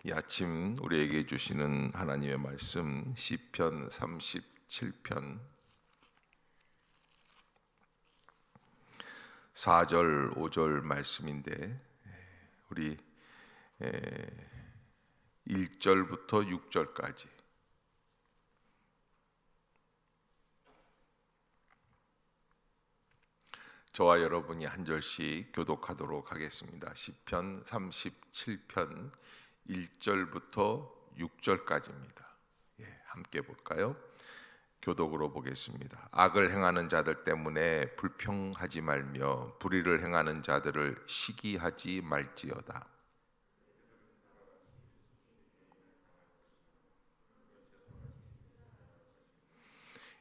이 아침 우리에게 주시는 하나님의 말씀 시편 37편 4절 5절 말씀인데 우리 1절부터 6절까지 저와 여러분이 한 절씩 교독하도록 하겠습니다. 시편 37편 1절부터 6절까지입니다. 함께 볼까요? 교독으로 보겠습니다. 악을 행하는 자들 때문에 불평하지 말며 불의를 행하는 자들을 시기하지 말지어다.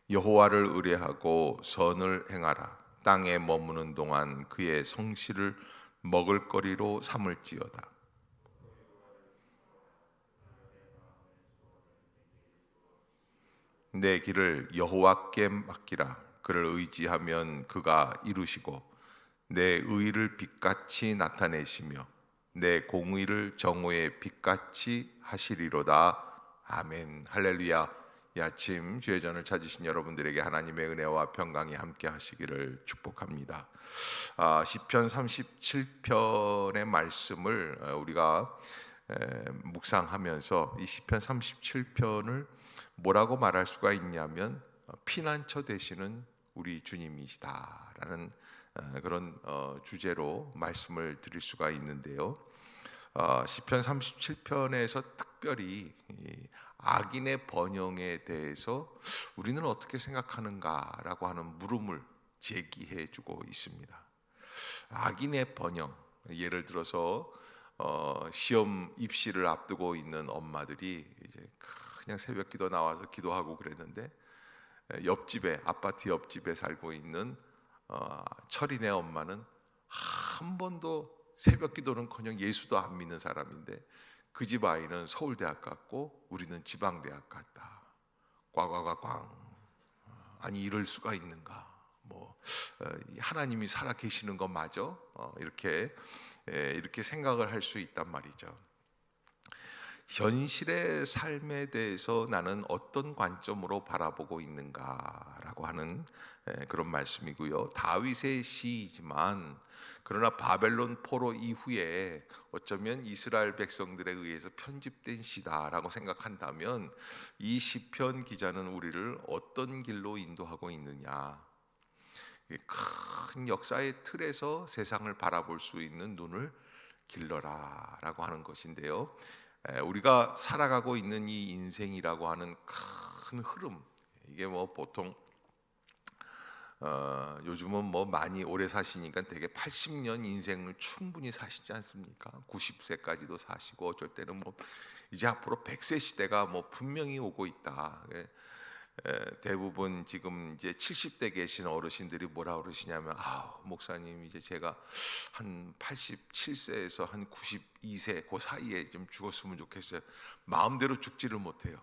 여호와를 의뢰하고 선을 행하라. 땅에 머무는 동안 그의 성실을 먹을거리로 삼을지어다. 내 길을 여호와께 맡기라. 그를 의지하면 그가 이루시고 내 의를 빛같이 나타내시며 내 공의를 정오의 빛같이 하시리로다. 아멘. 할렐루야. 이 아침 주의 전을 찾으신 여러분들에게 하나님의 은혜와 평강이 함께 하시기를 축복합니다. 시편 37편의 말씀을 우리가 묵상하면서 이 시편 37편을 뭐라고 말할 수가 있냐면 피난처 되시는 우리 주님이시다라는 그런 주제로 말씀을 드릴 수가 있는데요. 시편 37편에서 특별히 악인의 번영에 대해서 우리는 어떻게 생각하는가라고 하는 물음을 제기해 주고 있습니다. 악인의 번영, 예를 들어서 시험 입시를 앞두고 있는 엄마들이 이제 그냥 새벽기도 나와서 기도하고 그랬는데 옆집에 아파트 옆집에 살고 있는 철이네 엄마는 한 번도 새벽기도는커녕 예수도 안 믿는 사람인데 그 집 아이는 서울대학 갔고 우리는 지방대학 갔다. 꽝꽝꽝꽝. 아니 이럴 수가 있는가? 하나님이 살아 계시는 거 맞아? 이렇게 생각을 할 수 있단 말이죠. 현실의 삶에 대해서 나는 어떤 관점으로 바라보고 있는가라고 하는 그런 말씀이고요. 다윗의 시이지만 그러나 바벨론 포로 이후에 어쩌면 이스라엘 백성들에 의해서 편집된 시다라고 생각한다면 이 시편 기자는 우리를 어떤 길로 인도하고 있느냐, 큰 역사의 틀에서 세상을 바라볼 수 있는 눈을 길러라라고 하는 것인데요. 우리가 살아가고 있는 이 인생이라고 하는 큰 흐름, 이게 보통 요즘은 많이 오래 사시니까 되게 80년 인생을 충분히 사시지 않습니까? 90세까지도 사시고 어쩔 때는 이제 앞으로 100세 시대가 분명히 오고 있다. 대부분 지금 이제 70대 계신 어르신들이 뭐라 그러시냐면 목사님 이제 제가 한 87세에서 한 92세 그 사이에 좀 죽었으면 좋겠어요. 마음대로 죽지를 못해요.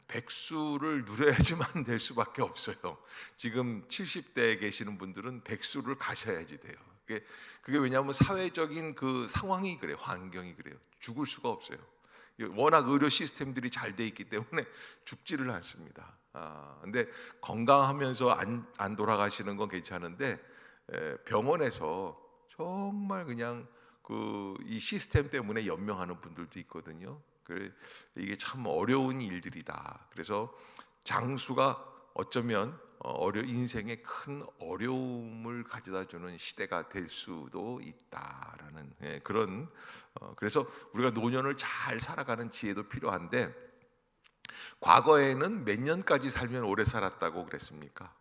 백수를 누려야지만 될 수밖에 없어요. 지금 70대에 계시는 분들은 백수를 가셔야지 돼요. 그게 왜냐하면 사회적인 그 상황이 그래요. 환경이 그래요. 죽을 수가 없어요. 워낙 의료 시스템들이 잘 돼 있기 때문에 죽지를 않습니다. 근데 건강하면서 안 돌아가시는 건 괜찮은데 병원에서 정말 그냥 이 시스템 때문에 연명하는 분들도 있거든요. 이게 참 어려운 일들이다. 그래서 장수가 어쩌면 인생에 큰 어려움을 가져다주는 시대가 될 수도 있다라는 그런 그래서 우리가 노년을 잘 살아가는 지혜도 필요한데, 과거에는 몇 년까지 살면 오래 살았다고 그랬습니까?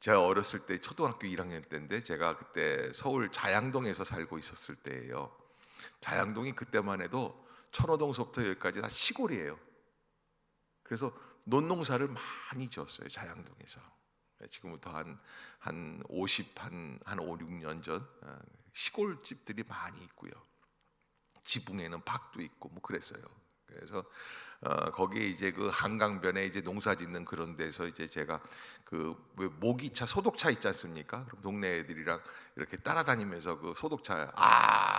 제가 어렸을 때 초등학교 1학년 때인데 제가 그때 서울 자양동에서 살고 있었을 때예요. 자양동이 그때만 해도 천호동서부터 여기까지 다 시골이에요. 그래서 논농사를 많이 지었어요. 자양동에서. 지금부터 한 5, 6년 전 시골집들이 많이 있고요. 지붕에는 밭도 있고 그랬어요. 그래서 거기에 이제 그 한강변에 이제 농사 짓는 그런 데서 이제 제가 왜 모기차 소독차 있지 않습니까? 그럼 동네 애들이랑 이렇게 따라다니면서 그 소독차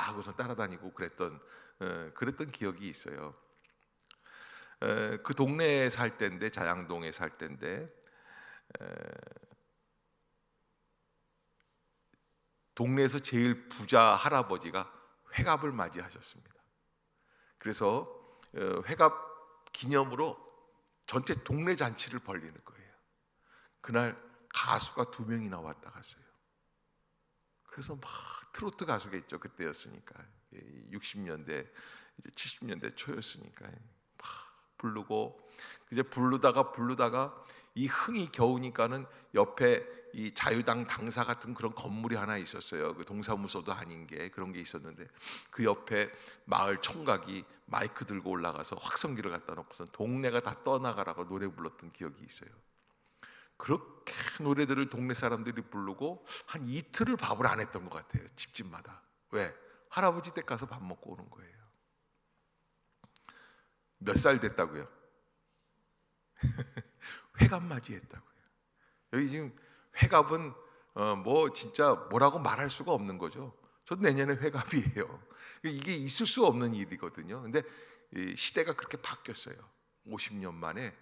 하고서 따라다니고 그랬던 기억이 있어요. 그 동네에 살 때인데, 자양동에 살 때인데, 동네에서 제일 부자 할아버지가 회갑을 맞이하셨습니다. 그래서 회갑 기념으로 전체 동네 잔치를 벌리는 거예요. 그날 가수가 2명이나 왔다 갔어요. 그래서 막 트로트 가수겠죠. 그때였으니까 60년대 이제 70년대 초였으니까 막 부르고, 이제 부르다가 이 흥이 겨우니까는 옆에 이 자유당 당사 같은 그런 건물이 하나 있었어요. 그 동사무소도 아닌 게 그런 게 있었는데, 그 옆에 마을 총각이 마이크 들고 올라가서 확성기를 갖다 놓고서 동네가 다 떠나가라고 노래 불렀던 기억이 있어요. 그렇게 노래들을 동네 사람들이 부르고 한 이틀을 밥을 안 했던 것 같아요. 집집마다. 왜? 할아버지 댁 가서 밥 먹고 오는 거예요. 몇 살 됐다고요? 회갑 맞이했다고요. 여기 지금 회갑은 뭐 진짜 뭐라고 말할 수가 없는 거죠. 저도 내년에 회갑이에요. 이게 있을 수 없는 일이거든요. 근데 이 시대가 그렇게 바뀌었어요. 50년 만에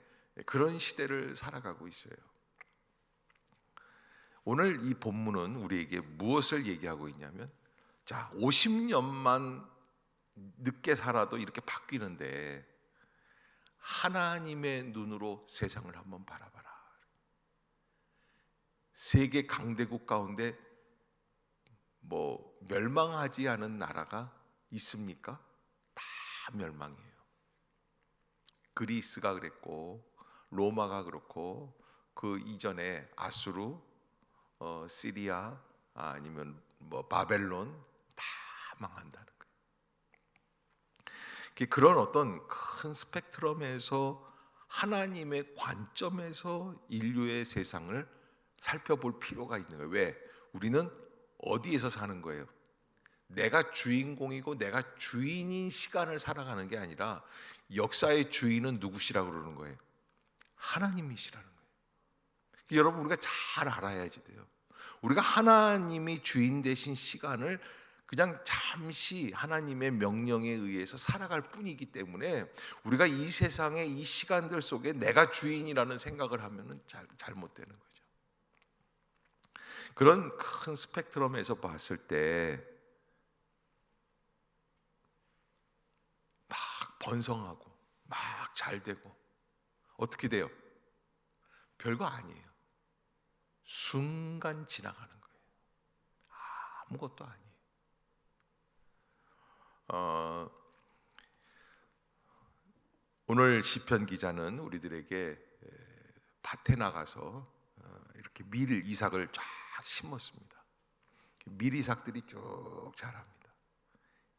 그런 시대를 살아가고 있어요. 오늘 이 본문은 우리에게 무엇을 얘기하고 있냐면, 자, 50년만 늦게 살아도 이렇게 바뀌는데 하나님의 눈으로 세상을 한번 바라봐라. 세계 강대국 가운데 뭐 멸망하지 않은 나라가 있습니까? 다 멸망이에요. 그리스가 그랬고, 로마가 그렇고, 그 이전에 아수르, 시리아, 아니면 뭐 바벨론 다 망한다는 거예요. 그런 어떤 큰 스펙트럼에서 하나님의 관점에서 인류의 세상을 살펴볼 필요가 있는 거예요. 왜? 우리는 어디에서 사는 거예요? 내가 주인공이고 내가 주인인 시간을 살아가는 게 아니라 역사의 주인은 누구시라고 그러는 거예요? 하나님이시라는 거예요. 여러분, 우리가 잘 알아야지 돼요. 우리가 하나님이 주인 되신 시간을 그냥 잠시 하나님의 명령에 의해서 살아갈 뿐이기 때문에 우리가 이 세상의 이 시간들 속에 내가 주인이라는 생각을 하면은 잘못되는 거죠. 그런 큰 스펙트럼에서 봤을 때 막 번성하고 막 잘 되고 어떻게 돼요? 별거 아니에요. 순간 지나가는 거예요. 아무것도 아니에요. 오늘 시편 기자는 우리들에게 밭에 나가서 이렇게 밀 이삭을 쫙 심었습니다. 밀 이삭들이 쭉 자랍니다.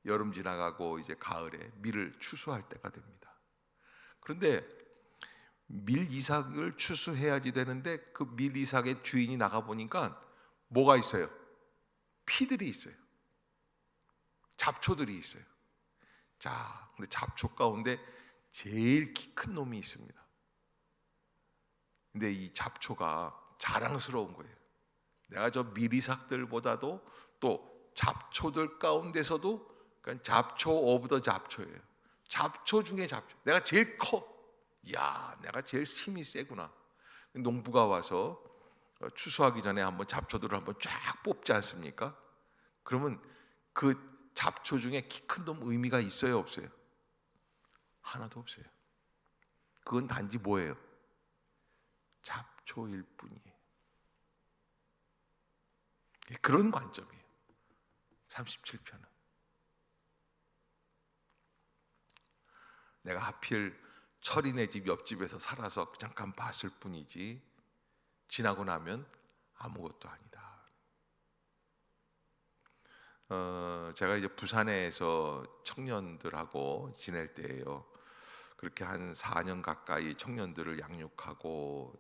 여름 지나가고 이제 가을에 밀을 추수할 때가 됩니다. 그런데 밀 이삭을 추수해야지 되는데 그 밀 이삭의 주인이 나가 보니까 뭐가 있어요? 피들이 있어요. 잡초들이 있어요. 자, 근데 잡초 가운데 제일 키 큰 놈이 있습니다. 근데 이 잡초가 자랑스러운 거예요. 내가 저 미리삭들보다도 또 잡초들 가운데서도, 그러니까 잡초 오브 더 잡초예요. 잡초 중에 잡초. 내가 제일 커. 야, 내가 제일 힘이 세구나. 농부가 와서 추수하기 전에 한번 잡초들을 한번 쫙 뽑지 않습니까? 그러면 그 잡초 중에 키 큰 놈 의미가 있어요, 없어요? 하나도 없어요. 그건 단지 뭐예요? 잡초일 뿐이에요. 그런 관점이에요. 37편은. 내가 하필 철이네 집 옆집에서 살아서 잠깐 봤을 뿐이지 지나고 나면 아무것도 아니다. 제가 이제 부산에서 청년들하고 지낼 때예요. 그렇게 한 4년 가까이 청년들을 양육하고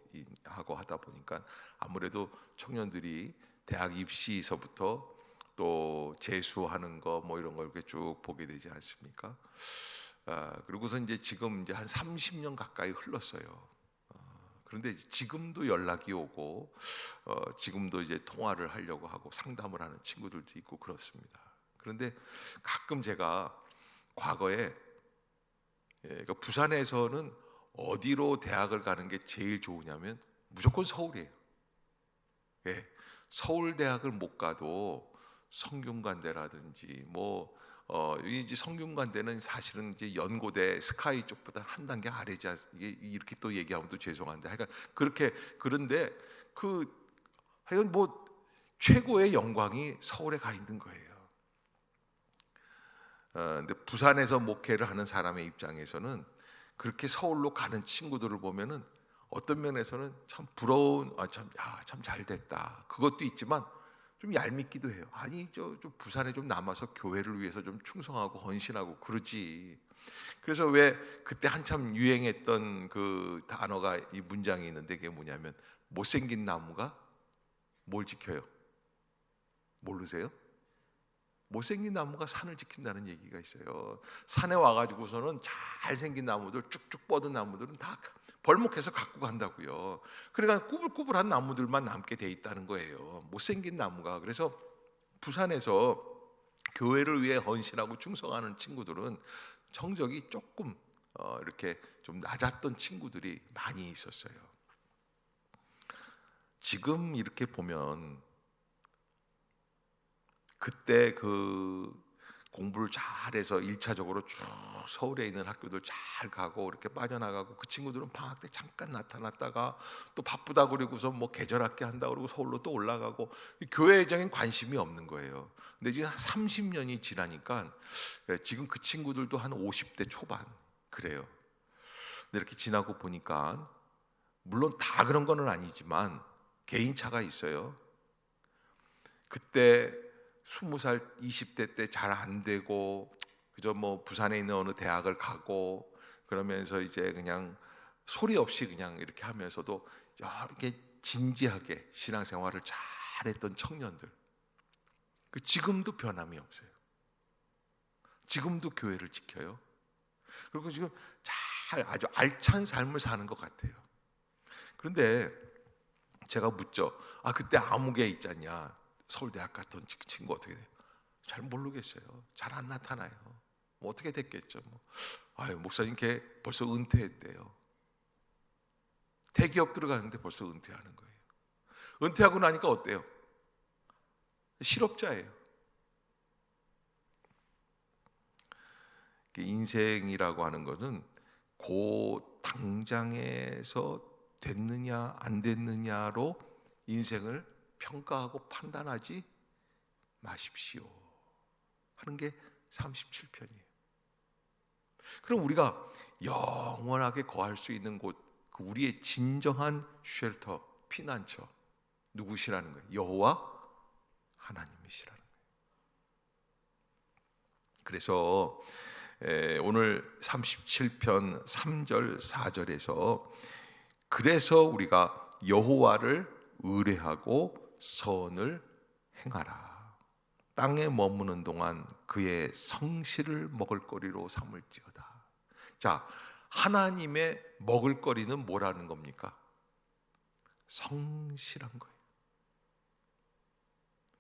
하다 보니까 아무래도 청년들이 대학 입시서부터 또 재수하는 거 뭐 이런 걸 이렇게 쭉 보게 되지 않습니까? 그리고서 이제 지금 이제 한 30년 가까이 흘렀어요. 그런데 지금도 연락이 오고 지금도 이제 통화를 하려고 하고 상담을 하는 친구들도 있고 그렇습니다. 그런데 가끔 제가 과거에 그러니까 부산에서는 어디로 대학을 가는 게 제일 좋으냐면 무조건 서울이에요. 예, 서울대학을 못 가도 성균관대라든지 이제 성균관대는 사실은 이제 연고대 스카이 쪽보다 한 단계 아래지 이게 이렇게 또 얘기하면 또 죄송한데 하여간 그렇게 그런데 하여간 최고의 영광이 서울에 가 있는 거예요. 근데 부산에서 목회를 하는 사람의 입장에서는 그렇게 서울로 가는 친구들을 보면은 어떤 면에서는 참 부러운, 참 잘됐다. 그것도 있지만 좀 얄밉기도 해요. 아니 좀 부산에 좀 남아서 교회를 위해서 좀 충성하고 헌신하고 그러지. 그래서 왜 그때 한참 유행했던 그 단어가 이 문장이 있는데 그게 뭐냐면 못생긴 나무가 뭘 지켜요? 모르세요? 못생긴 나무가 산을 지킨다는 얘기가 있어요. 산에 와가지고서는 잘생긴 나무들, 쭉쭉 뻗은 나무들은 다 벌목해서 갖고 간다고요. 그러니까 꾸불꾸불한 나무들만 남게 돼 있다는 거예요. 못생긴 나무가. 그래서 부산에서 교회를 위해 헌신하고 충성하는 친구들은 성적이 조금 이렇게 좀 낮았던 친구들이 많이 있었어요. 지금 이렇게 보면 그때 그 공부를 잘해서 1차적으로 쭉 서울에 있는 학교들 잘 가고 이렇게 빠져나가고 그 친구들은 방학 때 잠깐 나타났다가 또 바쁘다 그러고서 계절학기 한다 그러고 서울로 또 올라가고 교회적인 관심이 없는 거예요. 근데 지금 30년이 지나니까 지금 그 친구들도 한 50대 초반 그래요. 근데 이렇게 지나고 보니까 물론 다 그런 거는 아니지만 개인차가 있어요. 그때 20살, 20대 때 잘 안 되고 그저 부산에 있는 어느 대학을 가고 그러면서 이제 그냥 소리 없이 그냥 이렇게 하면서도 이렇게 진지하게 신앙생활을 잘했던 청년들. 지금도 변함이 없어요. 지금도 교회를 지켜요. 그리고 지금 아주 알찬 삶을 사는 것 같아요. 그런데 제가 묻죠. 그때 아무개 있잖냐. 서울대학 갔던 친구 어떻게 돼요? 잘 모르겠어요. 잘 안 나타나요. 어떻게 됐겠죠. 목사님 걔 벌써 은퇴했대요. 대기업 들어가는데 벌써 은퇴하는 거예요. 은퇴하고 나니까 어때요? 실업자예요. 인생이라고 하는 것은 그 당장에서 됐느냐 안 됐느냐로 인생을 평가하고 판단하지 마십시오 하는 게 37편이에요. 그럼 우리가 영원하게 거할 수 있는 곳, 그 우리의 진정한 쉘터, 피난처 누구시라는 거예요? 여호와 하나님이시라는 거예요. 그래서 오늘 37편 3절 4절에서 그래서 우리가 여호와를 의뢰하고 선을 행하라. 땅에 머무는 동안 그의 성실을 먹을거리로 삼을지어다. 자, 하나님의 먹을거리는 뭐라는 겁니까? 성실한 거예요.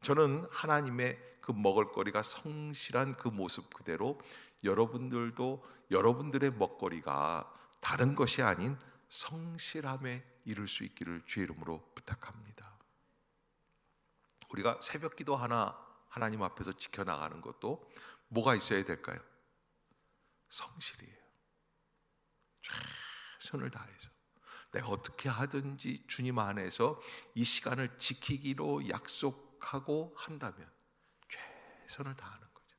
저는 하나님의 그 먹을거리가 성실한 그 모습 그대로 여러분들도 여러분들의 먹거리가 다른 것이 아닌 성실함에 이룰 수 있기를 주의 이름으로 부탁합니다. 우리가 새벽기도 하나 하나님 앞에서 지켜나가는 것도 뭐가 있어야 될까요? 성실이에요. 최선을 다해서 내가 어떻게 하든지 주님 안에서 이 시간을 지키기로 약속하고 한다면 최선을 다하는 거죠.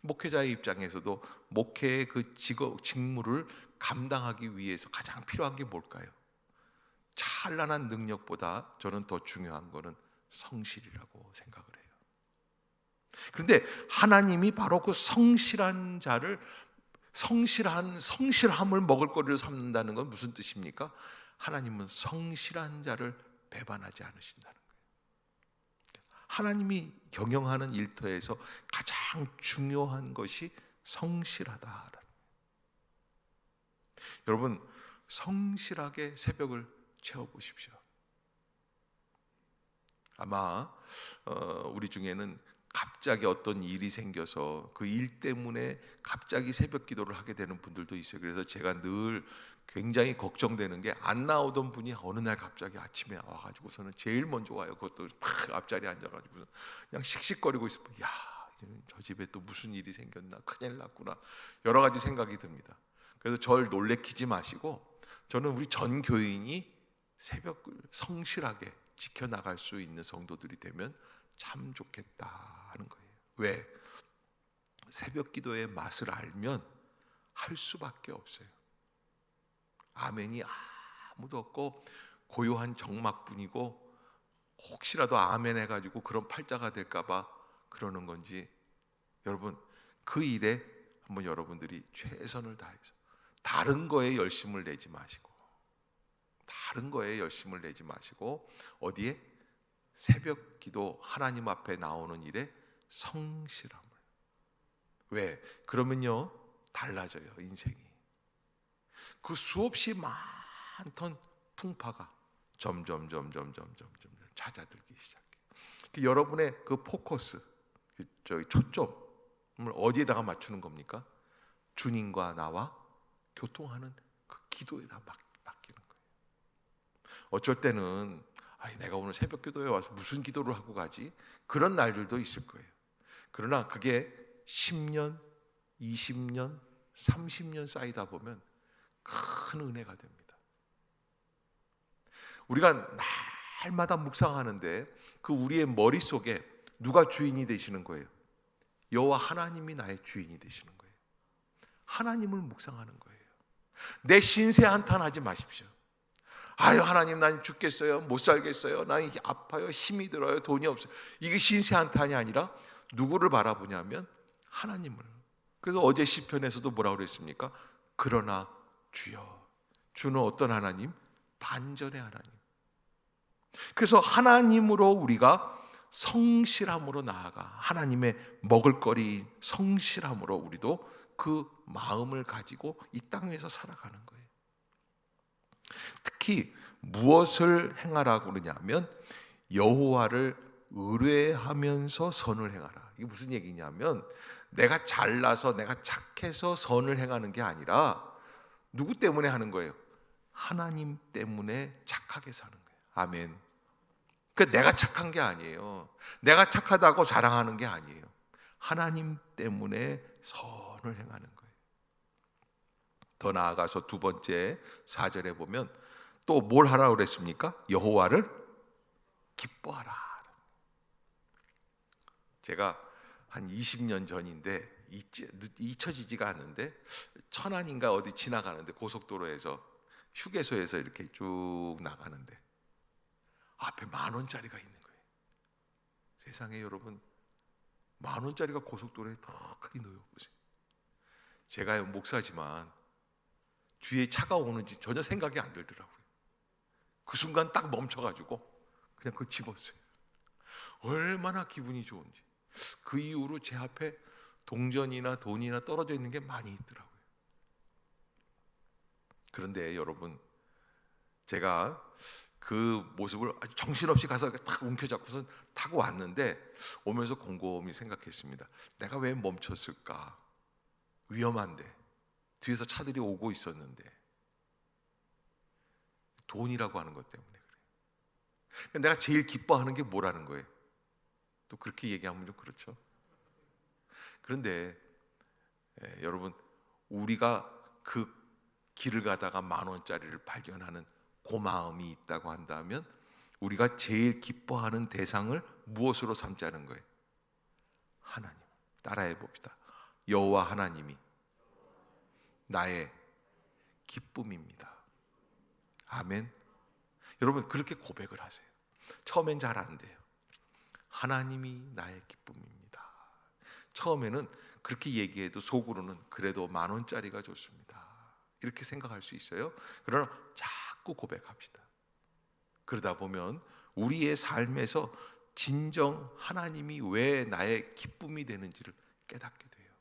목회자의 입장에서도 목회의 그 직무를 감당하기 위해서 가장 필요한 게 뭘까요? 찬란한 능력보다 저는 더 중요한 거는 성실이라고 생각을 해요. 그런데 하나님이 바로 그 성실한 자를 성실함을 먹을거리로 삼는다는 건 무슨 뜻입니까? 하나님은 성실한 자를 배반하지 않으신다는 거예요. 하나님이 경영하는 일터에서 가장 중요한 것이 성실하다라는 거예요. 여러분 성실하게 새벽을 채워보십시오. 아마 우리 중에는 갑자기 어떤 일이 생겨서 그 일 때문에 갑자기 새벽 기도를 하게 되는 분들도 있어요. 그래서 제가 늘 굉장히 걱정되는 게, 안 나오던 분이 어느 날 갑자기 아침에 와가지고서는 제일 먼저 와요. 그것도 탁 앞자리에 앉아가지고 그냥 씩씩거리고 있으면, 야, 저 집에 또 무슨 일이 생겼나, 큰일 났구나, 여러 가지 생각이 듭니다. 그래서 절 놀래키지 마시고, 저는 우리 전 교인이 새벽을 성실하게 지켜나갈 수 있는 성도들이 되면 참 좋겠다 하는 거예요. 왜? 새벽 기도의 맛을 알면 할 수밖에 없어요. 아멘이 아무도 없고 고요한 정막뿐이고, 혹시라도 아멘 해가지고 그런 팔자가 될까봐 그러는 건지, 여러분 그 일에 한번 여러분들이 최선을 다해서, 다른 거에 열심을 내지 마시고, 어디에? 새벽 기도 하나님 앞에 나오는 일에 성실함을. 왜? 그러면요 달라져요, 인생이. 그 수없이 많던 풍파가 점점 잦아들기 시작해. 여러분의 그 포커스, 초점을 어디에다가 맞추는 겁니까? 주님과 나와 교통하는 그 기도에다 맡기는 거예요. 어쩔 때는 내가 오늘 새벽 기도에 와서 무슨 기도를 하고 가지? 그런 날들도 있을 거예요. 그러나 그게 10년, 20년, 30년 쌓이다 보면 큰 은혜가 됩니다. 우리가 날마다 묵상하는데 그 우리의 머릿속에 누가 주인이 되시는 거예요? 여호와 하나님이 나의 주인이 되시는 거예요. 하나님을 묵상하는 거예요. 내 신세 한탄하지 마십시오. 아유, 하나님 난 죽겠어요, 못 살겠어요, 난 아파요, 힘이 들어요, 돈이 없어요. 이게 신세 한탄이 아니라 누구를 바라보냐면 하나님을. 그래서 어제 시편에서도 뭐라고 그랬습니까? 그러나 주여. 주는 어떤 하나님? 반전의 하나님. 그래서 하나님으로 우리가 성실함으로 나아가, 하나님의 먹을거리 성실함으로 우리도 그 마음을 가지고 이 땅에서 살아가는 거예요. 특히 무엇을 행하라고 그러냐면 여호와를 의뢰하면서 선을 행하라. 이게 무슨 얘기냐면, 내가 잘나서 내가 착해서 선을 행하는 게 아니라 누구 때문에 하는 거예요? 하나님 때문에 착하게 사는 거예요. 아멘. 그러니까 내가 착한 게 아니에요. 내가 착하다고 자랑하는 게 아니에요. 하나님 때문에 선을 행하는 거예요. 더 나아가서 두 번째 4절에 보면 또 뭘 하라고 그랬습니까? 여호와를 기뻐하라. 제가 한 20년 전인데 잊혀지지가 않는데, 천안인가 어디 지나가는데 고속도로에서 휴게소에서 이렇게 쭉 나가는데 앞에 10,000원짜리가 있는 거예요. 세상에 여러분, 10,000원짜리가 고속도로에 더 크게 놓여 보세요. 제가 목사지만 뒤에 차가 오는지 전혀 생각이 안 들더라고요. 그 순간 딱 멈춰가지고 그냥 그거 집었어요. 얼마나 기분이 좋은지. 그 이후로 제 앞에 동전이나 돈이나 떨어져 있는 게 많이 있더라고요. 그런데 여러분, 제가 그 모습을 아주 정신없이 가서 탁 움켜잡고서 타고 왔는데, 오면서 곰곰이 생각했습니다. 내가 왜 멈췄을까? 위험한데, 뒤에서 차들이 오고 있었는데. 돈이라고 하는 것 때문에 그래요. 내가 제일 기뻐하는 게 뭐라는 거예요? 또 그렇게 얘기하면 좀 그렇죠. 그런데 여러분, 우리가 그 길을 가다가 10,000원짜리를 발견하는 그 마음이 있다고 한다면, 우리가 제일 기뻐하는 대상을 무엇으로 삼자는 거예요? 하나님. 따라해 봅시다. 여호와 하나님이 나의 기쁨입니다. 아멘. 여러분, 그렇게 고백을 하세요. 처음엔 잘 안 돼요. 하나님이 나의 기쁨입니다. 처음에는 그렇게 얘기해도 속으로는 그래도 10,000원짜리가 좋습니다, 이렇게 생각할 수 있어요. 그러나 자꾸 고백합시다. 그러다 보면 우리의 삶에서 진정 하나님이 왜 나의 기쁨이 되는지를 깨닫게 돼요.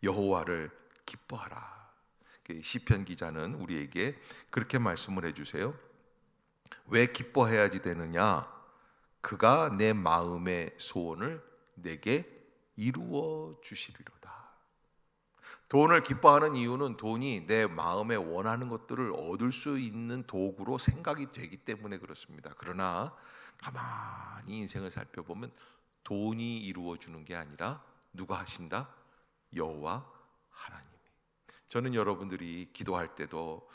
여호와를 기뻐하라. 시편 기자는 우리에게 그렇게 말씀을 해주세요. 왜 기뻐해야지 되느냐? 그가 내 마음의 소원을 내게 이루어 주시리로다. 돈을 기뻐하는 이유는 돈이 내 마음에 원하는 것들을 얻을 수 있는 도구로 생각이 되기 때문에 그렇습니다. 그러나 가만히 인생을 살펴보면 돈이 이루어 주는 게 아니라 누가 하신다? 여호와 하나님이. 저는 여러분들이 기도할 때도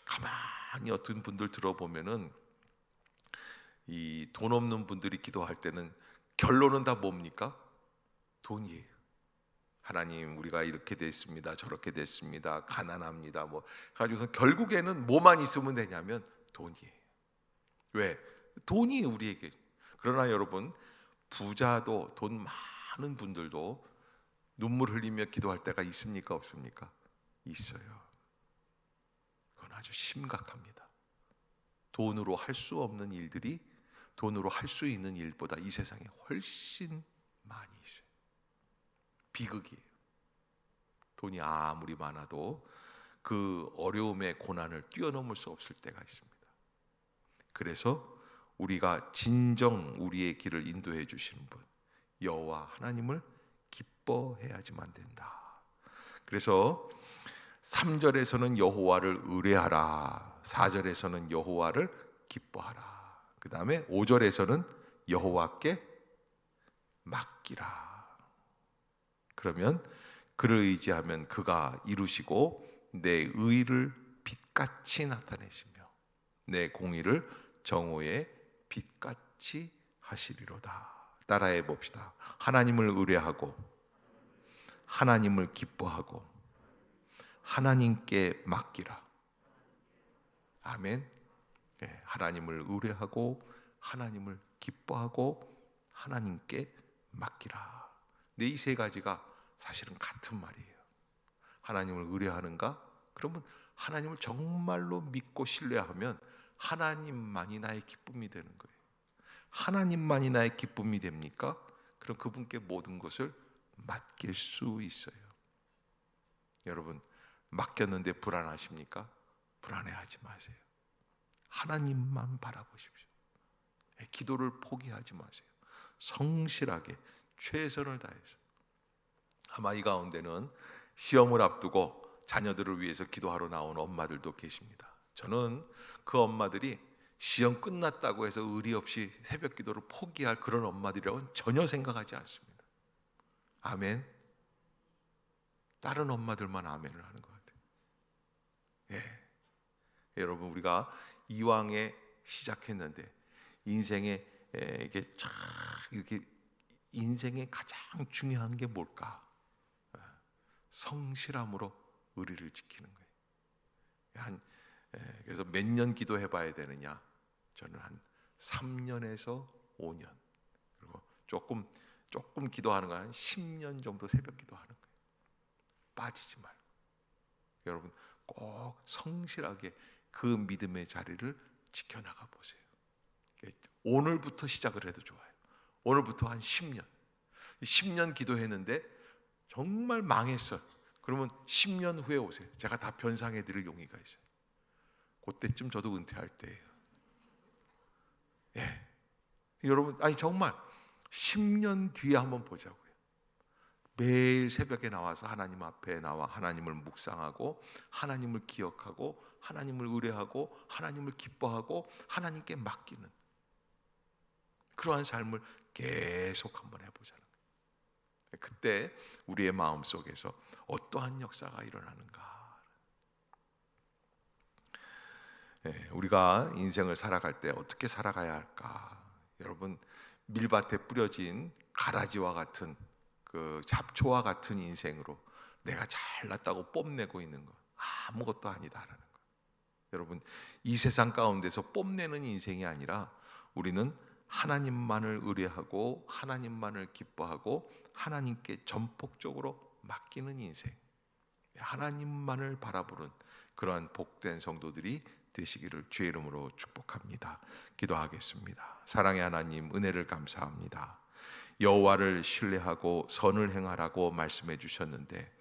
가만히 어떤 분들 들어보면은 이 돈 없는 분들이 기도할 때는 결론은 다 뭡니까? 돈이에요. 하나님, 우리가 이렇게 됐습니다, 저렇게 됐습니다, 가난합니다, 뭐 가지고서 결국에는 뭐만 있으면 되냐면 돈이에요. 왜? 돈이 우리에게. 그러나 여러분, 부자도 돈 많은 분들도 눈물 흘리며 기도할 때가 있습니까? 없습니까? 있어요. 그건 아주 심각합니다. 돈으로 할 수 없는 일들이 돈으로 할 수 있는 일보다 이 세상에 훨씬 많이 있어요. 비극이에요. 돈이 아무리 많아도 그 어려움의 고난을 뛰어넘을 수 없을 때가 있습니다. 그래서 우리가 진정 우리의 길을 인도해 주시는 분 여호와 하나님을 기뻐해야지만 된다. 그래서 3절에서는 여호와를 의뢰하라, 4절에서는 여호와를 기뻐하라, 그 다음에 5절에서는 여호와께 맡기라. 그러면 그를 의지하면 그가 이루시고 내 의를 빛같이 나타내시며 내 공의를 정오의 빛같이 하시리로다. 따라해 봅시다. 하나님을 의뢰하고 하나님을 기뻐하고 하나님께 맡기라. 아멘. 네, 하나님을 의뢰하고 하나님을 기뻐하고 하나님께 맡기라. 네, 이 세 가지가 사실은 같은 말이에요. 하나님을 의뢰하는가? 그러면 하나님을 정말로 믿고 신뢰하면 하나님만이 나의 기쁨이 되는 거예요. 하나님만이 나의 기쁨이 됩니까? 그럼 그분께 모든 것을 맡길 수 있어요. 여러분, 맡겼는데 불안하십니까? 불안해하지 마세요. 하나님만 바라보십시오. 기도를 포기하지 마세요. 성실하게 최선을 다해서. 아마 이 가운데는 시험을 앞두고 자녀들을 위해서 기도하러 나온 엄마들도 계십니다. 저는 그 엄마들이 시험 끝났다고 해서 의리 없이 새벽 기도를 포기할 그런 엄마들이라고는 전혀 생각하지 않습니다. 아멘. 다른 엄마들만 아멘을 하는 것 같아요. 예. 여러분, 우리가 이왕에 시작했는데 인생에 이게 참 이렇게 인생의 가장 중요한 게 뭘까? 성실함으로 의리를 지키는 거예요. 그래서 몇 년 기도해 봐야 되느냐? 저는 한 3년에서 5년. 그리고 조금 기도하는 거 한 10년 정도 새벽 기도하는 거예요. 빠지지 말고. 여러분, 꼭 성실하게 그 믿음의 자리를 지켜나가 보세요. 오늘부터 시작을 해도 좋아요. 오늘부터 한 10년 기도했는데 정말 망했어요. 그러면 10년 후에 오세요. 제가 다 변상해 드릴 용의가 있어요. 그때쯤 저도 은퇴할 때예요. 예. 여러분, 아니 정말 10년 뒤에 한번 보자고요. 매일 새벽에 나와서 하나님 앞에 나와 하나님을 묵상하고 하나님을 기억하고 하나님을 의뢰하고 하나님을 기뻐하고 하나님께 맡기는 그러한 삶을 계속 한번 해보자는 거예요. 그때 우리의 마음속에서 어떠한 역사가 일어나는가? 우리가 인생을 살아갈 때 어떻게 살아가야 할까? 여러분, 밀밭에 뿌려진 가라지와 같은 그 잡초와 같은 인생으로 내가 잘났다고 뽐내고 있는 거 아무것도 아니다라는 거. 여러분, 이 세상 가운데서 뽐내는 인생이 아니라 우리는 하나님만을 의뢰하고 하나님만을 기뻐하고 하나님께 전폭적으로 맡기는 인생, 하나님만을 바라보는 그러한 복된 성도들이 되시기를 주의 이름으로 축복합니다. 기도하겠습니다. 사랑의 하나님, 은혜를 감사합니다. 여호와를 신뢰하고 선을 행하라고 말씀해 주셨는데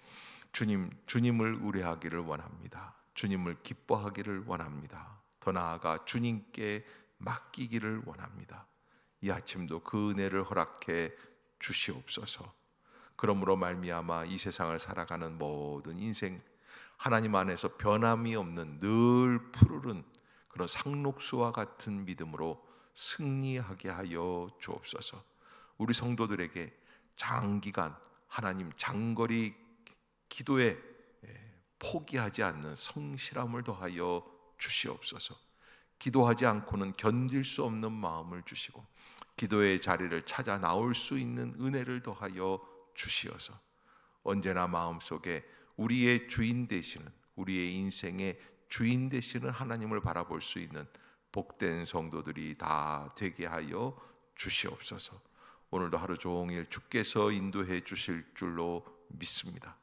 주님을 의뢰하기를 원합니다. 주님을 기뻐하기를 원합니다. 더 나아가 주님께 맡기기를 원합니다. 이 아침도 그 은혜를 허락해 주시옵소서. 그러므로 말미암아 이 세상을 살아가는 모든 인생, 하나님 안에서 변함이 없는 늘 푸르른 그런 상록수와 같은 믿음으로 승리하게 하여 주옵소서. 우리 성도들에게 장기간 하나님 장거리 기도에 포기하지 않는 성실함을 더하여 주시옵소서. 기도하지 않고는 견딜 수 없는 마음을 주시고 기도의 자리를 찾아 나올 수 있는 은혜를 더하여 주시어서 언제나 마음속에 우리의 주인 되시는, 우리의 인생의 주인 되시는 하나님을 바라볼 수 있는 복된 성도들이 다 되게 하여 주시옵소서. 오늘도 하루 종일 주께서 인도해 주실 줄로 믿습니다.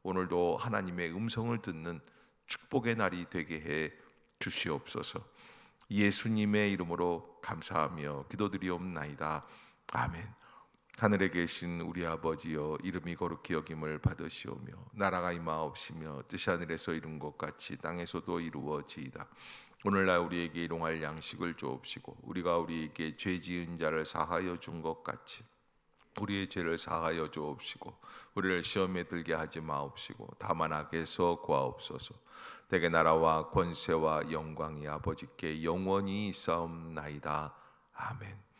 오늘도 하나님의 음성을 듣는 축복의 날이 되게 해 주시옵소서. 예수님의 이름으로 감사하며 기도드리옵나이다. 아멘. 하늘에 계신 우리 아버지여, 이름이 거룩히 여김을 받으시오며 나라가 임하옵시며 뜻이 하늘에서 이룬 것 같이 땅에서도 이루어지이다. 오늘날 우리에게 일용할 양식을 주옵시고 우리가 우리에게 죄 지은 자를 사하여 준 것 같이 우리의 죄를 사하여 주옵시고 우리를 시험에 들게 하지 마옵시고 다만 악에서 구하옵소서. 대개 나라와 권세와 영광이 아버지께 영원히 있사옵나이다. 아멘.